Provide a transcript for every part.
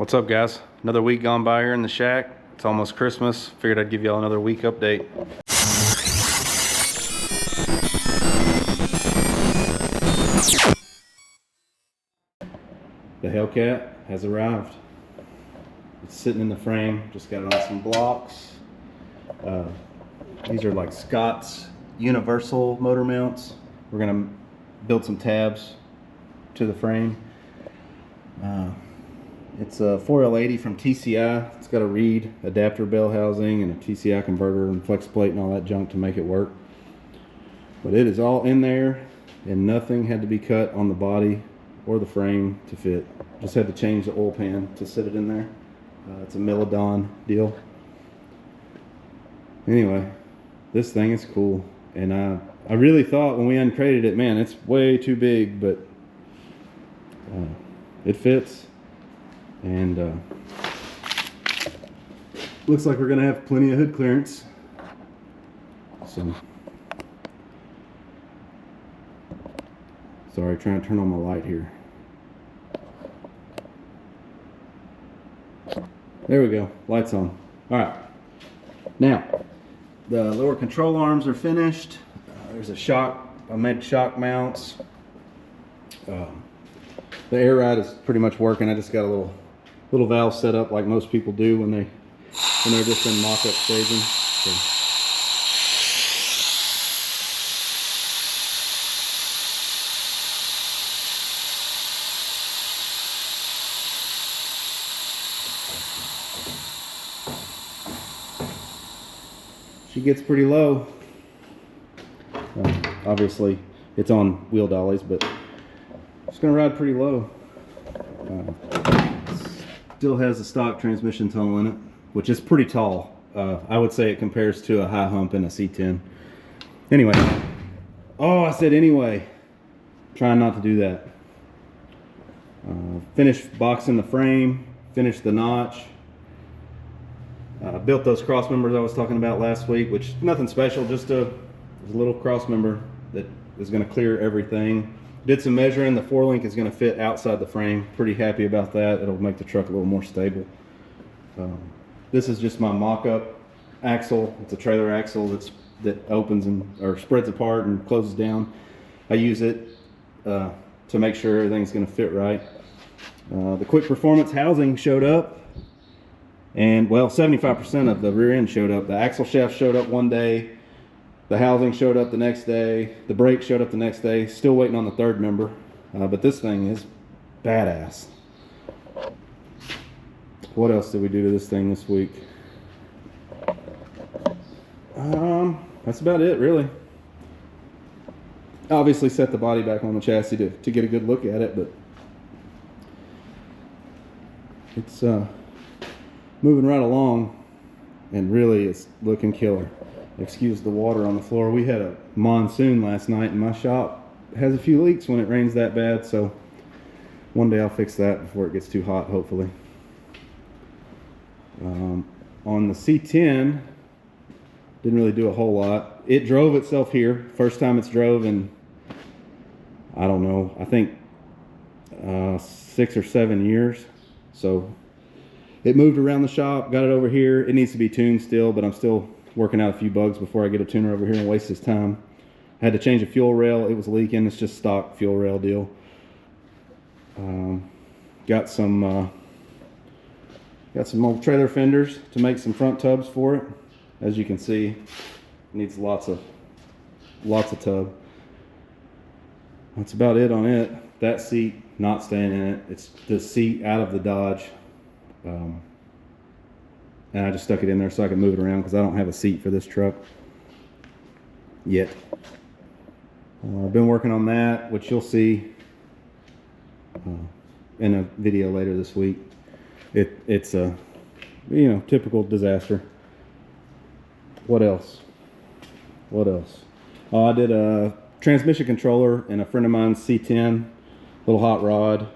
What's up, guys? Another week gone by here in the shack. It's almost Christmas. Figured I'd give y'all another week update. The Hellcat has arrived. It's sitting in the frame. Just got it on some blocks. These are like Scott's universal motor mounts. We're gonna build some tabs to the frame. It's a 4L80 from TCI. It's got a reed adapter bell housing and a TCI converter and flex plate and all that junk to make it work. But it is all in there, and nothing had to be cut on the body or the frame to fit. Just had to change the oil pan to sit it in there. It's a Milodon deal. Anyway, this thing is cool, and I really thought when we uncrated it, man, it's way too big, but it fits. And looks like we're gonna have plenty of hood clearance. So, sorry, trying to turn on my light here. There we go, lights on. All right, now the lower control arms are finished. There's a shock. I made shock mounts. The air ride is pretty much working. I just got a little valve set up like most people do when they're just in mock-up staging. So. She gets pretty low. Obviously, it's on wheel dollies, but it's gonna ride pretty low. Still has a stock transmission tunnel in it, which is pretty tall. I would say it compares to a high hump in a C10. Anyway, oh, I said anyway. Trying not to do that. Finished boxing the frame, finished the notch. Built those cross members I was talking about last week, which nothing special, just a little cross member that is going to clear everything. Did some measuring. The 4-link is going to fit outside the frame. Pretty happy about that. It'll make the truck a little more stable. This is just my mock-up axle. It's a trailer axle that opens or spreads apart and closes down. I use it to make sure everything's going to fit right. The quick performance housing showed up, and well, 75% of the rear end showed up. The axle shaft showed up one day. The housing showed up the next day. The brake showed up the next day. Still waiting on the third member. But this thing is badass. What else did we do to this thing this week? That's about it, really. Obviously set the body back on the chassis to get a good look at it, but it's moving right along, and really it's looking killer. Excuse the water on the floor. We had a monsoon last night, and my shop has a few leaks when it rains that bad, so one day I'll fix that before it gets too hot, hopefully. On the C10, didn't really do a whole lot. It drove itself here. First time it's drove in, I don't know, I think 6 or 7 years. So it moved around the shop, got it over here. It needs to be tuned still, but I'm still working out a few bugs before I get a tuner over here and waste his time. I had to change a fuel rail. It was leaking. It's just stock fuel rail deal. Got some old trailer fenders to make some front tubs for it. As you can see, it needs lots of tub. That's about it on it. That seat not staying in it. It's the seat out of the Dodge. And I just stuck it in there so I can move it around because I don't have a seat for this truck yet. I've been working on that, which you'll see in a video later this week. It's a typical disaster. What else? Oh, I did a transmission controller in a friend of mine's C10, little hot rod,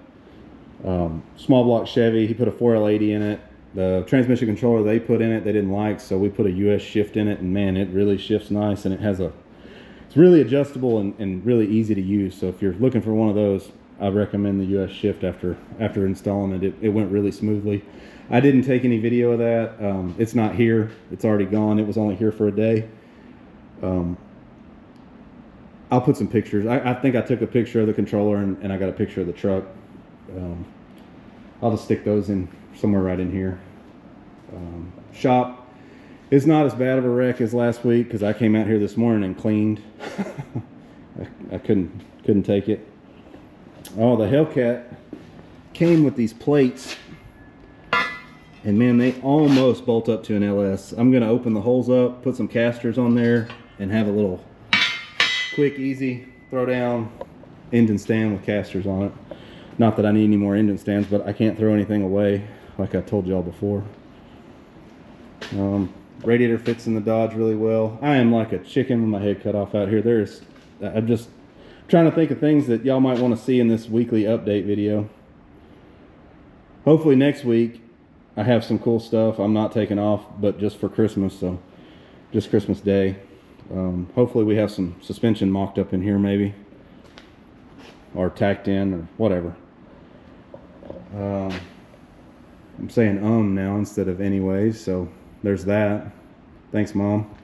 small block Chevy. He put a 4L80 in it. The transmission controller they put in it, they didn't like, so we put a US shift in it, and man, it really shifts nice, and it's really adjustable and really easy to use. So if you're looking for one of those, I recommend the US shift after installing it. It went really smoothly. I didn't take any video of that. It's not here. It's already gone. It was only here for a day. I'll put some pictures. I think I took a picture of the controller and I got a picture of the truck. I'll just stick those in somewhere right in here. Shop is not as bad of a wreck as last week because I came out here this morning and cleaned. I couldn't take it. Oh, the Hellcat came with these plates, and man, they almost bolt up to an LS. I'm gonna open the holes up, put some casters on there, and have a little quick, easy throw down engine stand with casters on it. Not that I need any more engine stands, but I can't throw anything away like I told y'all before. Radiator fits in the Dodge really well. I am like a chicken with my head cut off out here. I'm just trying to think of things that y'all might want to see in this weekly update video. Hopefully next week I have some cool stuff. I'm not taking off, but just for Christmas, so just Christmas Day. Hopefully we have some suspension mocked up in here maybe, or tacked in, or whatever. I'm saying now instead of anyways, so there's that. Thanks, Mom.